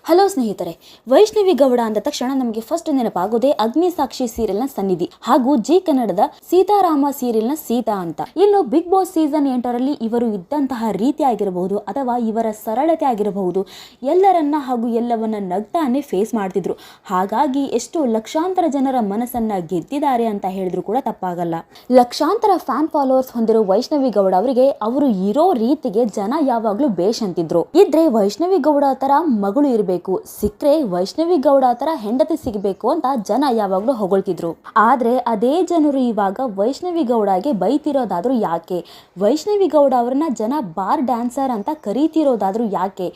Hello ಸ್ನೇಹಿತರೆ, ವೈಷ್ಣವಿ ಗೌಡ ಅಂದ ತಕ್ಷಣ ನಮಗೆ ಫಸ್ಟ್ ನೆನಪಾಗೋದೇ ಅಗ್ನಿಸಾಕ್ಷಿ ಸೀರಿಯಲ್ನ ಸನ್ನಿಧಿ ಹಾಗೂ ಜಿ ಕನ್ನಡದ ಸೀತಾರಾಮ ಸೀರಿಯಲ್ನ ಸೀತಾ ಅಂತ. ಇನ್ನು ಬಿಗ್ ಬಾಸ್ ಸೀಸನ್ 8ರಲ್ಲಿ ಇವರು ಇದ್ದಂತಹ ರೀತಿ ಆಗಿರಬಹುದು ಅಥವಾ ಇವರ ಸರಳತೆ ಆಗಿರಬಹುದು, ಎಲ್ಲರನ್ನ ಹಾಗೂ ಎಲ್ಲವನ್ನ ನಗ್ತಾನೆ ಫೇಸ್ ಮಾಡ್ತಿದ್ರು. ಹಾಗಾಗಿ ಎಷ್ಟು ಲಕ್ಷಾಂತರ ಜನರ ಮನಸ್ಸನ್ನ ಗೆದ್ದಿದ್ದಾರೆ ಅಂತ ಹೇಳಿದ್ರು ಕೂಡ ತಪ್ಪಾಗಲ್ಲ. ಲಕ್ಷಾಂತರ ಫ್ಯಾನ್ ಫಾಲೋವರ್ಸ್ ಹೊಂದಿರೋ ವೈಷ್ಣವಿ ಗೌಡ ಅವರಿಗೆ ಅವರು ಇರೋ ರೀತಿಗೆ ಜನ ಯಾವಾಗ್ಲೂ ಬೇಷ್ ಅಂತಿದ್ರು. ಇದ್ರೆ ವೈಷ್ಣವಿ ಗೌಡ ತರ ಮಗಳು ಇರಬೇಕು, ಸಿಕ್ಕರೆ ವೈಷ್ಣವಿ ಗೌಡ ತರ ಹೆಂಡತಿ ಸಿಗಬೇಕು ಅಂತ ಜನ ಯಾವಾಗ್ಲೂ ಹೊಗಳ್ತಿದ್ರು. ಆದ್ರೆ ಅದೇ ಜನರು ಇವಾಗ ವೈಷ್ಣವಿ ಗೌಡಗೆ ಬೈತಿರೋದಾದ್ರೂ ಯಾಕೆ, ವೈಷ್ಣವಿ ಗೌಡ ಅವ್ರನ್ನ ಜನ ಬಾರ್ ಡ್ಯಾನ್ಸರ್ ಅಂತ ಕರೀತಿರೋದಾದ್ರೂ ಯಾಕೆ,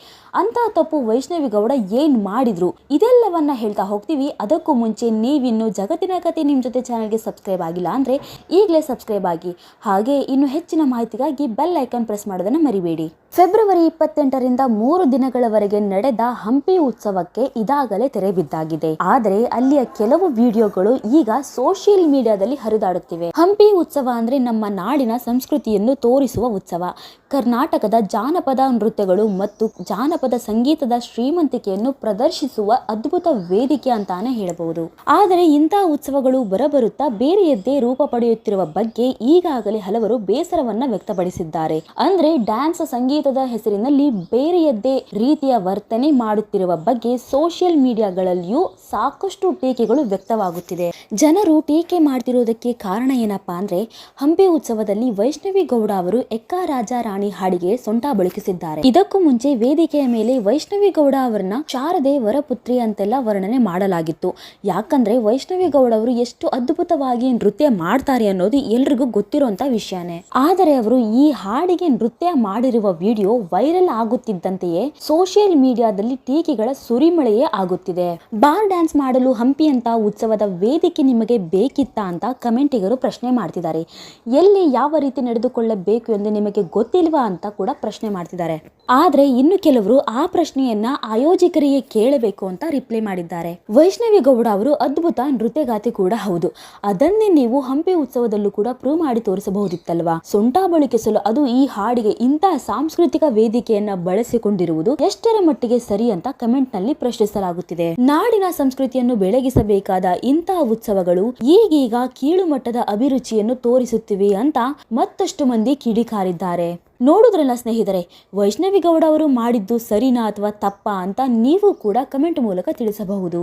ಅಂತ ತಪ್ಪು ವೈಷ್ಣವಿ ಗೌಡ ಏನ್ ಮಾಡಿದ್ರು, ಇದೆಲ್ಲವನ್ನ ಹೇಳ್ತಾ ಹೋಗ್ತೀವಿ. ಅದಕ್ಕೂ ಮುಂಚೆ ನೀವಿನ್ನು ಜಗತ್ತಿನ ಕತೆ ನಿಮ್ ಜೊತೆ ಚಾನೆಲ್ಗೆ ಸಬ್ಸ್ಕ್ರೈಬ್ ಆಗಿಲ್ಲ ಅಂದ್ರೆ ಈಗಲೇ ಸಬ್ಸ್ಕ್ರೈಬ್ ಆಗಿ, ಹಾಗೆ ಇನ್ನು ಹೆಚ್ಚಿನ ಮಾಹಿತಿಗಾಗಿ ಬೆಲ್ ಐಕಾನ್ ಪ್ರೆಸ್ ಮಾಡೋದನ್ನ ಮರಿಬೇಡಿ. ಫೆಬ್ರವರಿ 28ರಿಂದ 3 ದಿನಗಳವರೆಗೆ ನಡೆದ ಹಂಪಿ ಉತ್ಸವಕ್ಕೆ ಇದಾಗಲೇ ತೆರೆ ಬಿದ್ದಾಗಿದೆ. ಆದರೆ ಅಲ್ಲಿಯ ಕೆಲವು ವಿಡಿಯೋಗಳು ಈಗ ಸೋಷಿಯಲ್ ಮೀಡಿಯಾದಲ್ಲಿ ಹರಿದಾಡುತ್ತಿವೆ. ಹಂಪಿ ಉತ್ಸವ ಅಂದ್ರೆ ನಮ್ಮ ನಾಡಿನ ಸಂಸ್ಕೃತಿಯನ್ನು ತೋರಿಸುವ ಉತ್ಸವ. ಕರ್ನಾಟಕದ ಜಾನಪದ ನೃತ್ಯಗಳು ಮತ್ತು ಜಾನಪದ ಸಂಗೀತದ ಶ್ರೀಮಂತಿಕೆಯನ್ನು ಪ್ರದರ್ಶಿಸುವ ಅದ್ಭುತ ವೇದಿಕೆ ಅಂತಾನೆ ಹೇಳಬಹುದು. ಆದರೆ ಇಂತಹ ಉತ್ಸವಗಳು ಬರಬರುತ್ತಾ ಬೇರೆಯದ್ದೇ ರೂಪ ಪಡೆಯುತ್ತಿರುವ ಬಗ್ಗೆ ಈಗಾಗಲೇ ಹಲವರು ಬೇಸರವನ್ನ ವ್ಯಕ್ತಪಡಿಸಿದ್ದಾರೆ. ಅಂದ್ರೆ ಡ್ಯಾನ್ಸ್, ಸಂಗೀತದ ಹೆಸರಿನಲ್ಲಿ ಬೇರೆಯದ್ದೇ ರೀತಿಯ ವರ್ತನೆ ಮಾಡುತ್ತಿರುವ ಬಗ್ಗೆ ಸೋಷಿಯಲ್ ಮೀಡಿಯಾಗಳಲ್ಲಿಯೂ ಸಾಕಷ್ಟು ಟೀಕೆಗಳು ವ್ಯಕ್ತವಾಗುತ್ತಿದೆ. ಜನರು ಟೀಕೆ ಮಾಡ್ತಿರೋದಕ್ಕೆ ಕಾರಣ ಏನಪ್ಪಾ ಅಂದ್ರೆ, ಹಂಪಿ ಉತ್ಸವದಲ್ಲಿ ವೈಷ್ಣವಿ ಗೌಡ ಅವರು ಎಕ್ಕ ರಾಜ ರಾಣಿ ಹಾಡಿಗೆ ಸೊಂಟ ಬಳುಕಿಸಿದ್ದಾರೆ. ಇದಕ್ಕೂ ಮುಂಚೆ ವೇದಿಕೆಯ ಮೇಲೆ ವೈಷ್ಣವಿ ಗೌಡ ಅವರನ್ನ ಶಾರದೆ ವರಪುತ್ರಿ ಅಂತೆಲ್ಲ ವರ್ಣನೆ ಮಾಡಲಾಗಿತ್ತು. ಯಾಕಂದ್ರೆ ವೈಷ್ಣವಿ ಗೌಡ ಅವರು ಎಷ್ಟು ಅದ್ಭುತವಾಗಿ ನೃತ್ಯ ಮಾಡ್ತಾರೆ ಅನ್ನೋದು ಎಲ್ರಿಗೂ ಗೊತ್ತಿರುವಂತ ವಿಷಯನೇ. ಆದರೆ ಅವರು ಈ ಹಾಡಿಗೆ ನೃತ್ಯ ಮಾಡಿರುವ ವಿಡಿಯೋ ವೈರಲ್ ಆಗುತ್ತಿದ್ದಂತೆಯೇ ಸೋಷಿಯಲ್ ಮೀಡಿಯಾದಲ್ಲಿ ಟೀಕೆಗಳ ಸುರಿಮಳೆಯೇ ಆಗುತ್ತಿದೆ. ಬಾರ್ ಡ್ಯಾನ್ಸ್ ಮಾಡಲು ಹಂಪಿ ಅಂತ ಉತ್ಸವದ ವೇದಿಕೆ ನಿಮಗೆ ಬೇಕಿತ್ತಾ ಅಂತ ಕಮೆಂಟಿಗರು ಪ್ರಶ್ನೆ ಮಾಡ್ತಿದ್ದಾರೆ. ಎಲ್ಲಿ ಯಾವ ರೀತಿ ನಡೆದುಕೊಳ್ಳಬೇಕು ಎಂದು ನಿಮಗೆ ಗೊತ್ತಿಲ್ವಾ ಅಂತ ಕೂಡ ಪ್ರಶ್ನೆ ಮಾಡ್ತಿದ್ದಾರೆ. ಆದ್ರೆ ಇನ್ನು ಕೆಲವರು ಆ ಪ್ರಶ್ನೆಯನ್ನ ಆಯೋಜಕರಿಗೆ ಕೇಳಬೇಕು ಅಂತ ರಿಪ್ಲೈ ಮಾಡಿದ್ದಾರೆ. ವೈಷ್ಣವಿ ಗೌಡ ಅವರು ಅದ್ಭುತ ನೃತ್ಯಗಾತಿ ಕೂಡ ಹೌದು, ಅದನ್ನೇ ನೀವು ಹಂಪಿ ಉತ್ಸವದಲ್ಲೂ ಕೂಡ ಪ್ರೂವ್ ಮಾಡಿ ತೋರಿಸಬಹುದಿತ್ತಲ್ವಾ. ಸೊಂಟ ಬಳುಕಿಸಲು ಅದು ಈ ಹಾಡಿಗೆ ಇಂತಹ ಸಾಂಸ್ಕೃತಿಕ ವೇದಿಕೆಯನ್ನ ಬಳಸಿಕೊಂಡಿರುವುದು ಎಷ್ಟರ ಮಟ್ಟಿಗೆ ಸರಿ ಅಂತ ಕಮೆಂಟ್ ನಲ್ಲಿ ಪ್ರಶ್ನಿಸಲಾಗುತ್ತಿದೆ. ನಾಡಿನ ಸಂಸ್ಕೃತಿಯನ್ನು ಬೆಳಗಿಸಬೇಕಾದ ಇಂತಹ ಉತ್ಸವಗಳು ಈಗೀಗ ಕೀಳು ಮಟ್ಟದ ಅಭಿರುಚಿಯನ್ನು ತೋರಿಸುತ್ತಿವೆ ಅಂತ ಮತ್ತಷ್ಟು ಮಂದಿ ಕಿಡಿಕಾರಿದ್ದಾರೆ. ನೋಡುದ್ರಲ್ಲ ಸ್ನೇಹಿತರೆ, ವೈಷ್ಣವಿ ಗೌಡ ಅವರು ಮಾಡಿದ್ದು ಸರಿನಾ ಅಥವಾ ತಪ್ಪಾ ಅಂತ ನೀವು ಕೂಡ ಕಮೆಂಟ್ ಮೂಲಕ ತಿಳಿಸಬಹುದು.